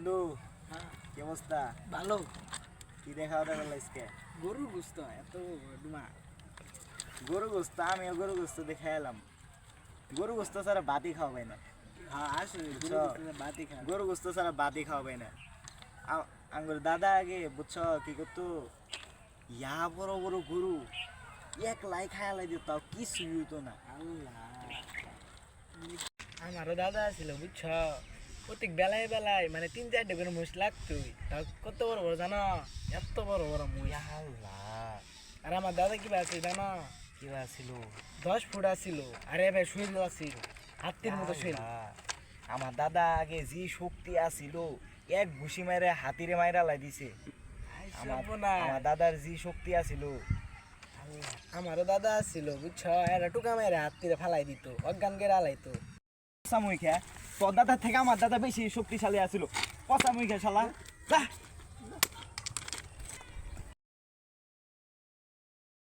বন্ধু হ্যাঁ কি অবস্থা? ভালো। কি দেখা দাওয়া আজকে? গরুর গোস্ত এত ডুমা। গরু গোস্ত, আমিও গরু গোস্ত দেখে এলাম। গরু গোস্ত ছাড়া ভাতই খাওয়াবে না। হ্যাঁ আসলে গরুর বুঝছো? গোস্ত বাতি খা। গরু গোস্ত ছাড়া ভাতই খাওয়াবে না। আঙ্গুর দাদা আগে বুঝছো কি করতো, ইয়া বড় বড় গরু এক লাই খায়ালাই দিত, তাও কিছুই হইতো না। আল্লাহ, আমারও দাদা ছিল বুঝছ, প্রত্যেক বেলায় বেলায় মানে 3-4টা করে মুষ লাগতোই। তাও কত বড় বড় জানো, এত বড় বড় মুষ। ইয়া আল্লাহ, আর আমার দাদা কি আছে জানো, কি ছিল? 10 ফুট আছিল। আরে ভাই শরীর আছিল হাতির মতো শরীর। আমার দাদা আগে যে শক্তি আছিল, এক ঘুষি মারে হাতিরে মাইরা লাই দিছে। আমার দাদার যে শক্তি আছিল, আমারও দাদা আছিল বুঝছ, এরা টুকা মেরে হাতিরে ফালাই দিত, অজ্ঞান করে আলাইতো। পচা মুখে তোর দাদার থেকে আমার দাদা বেশি শক্তিশালী আছিল। পচা মুখে শালা।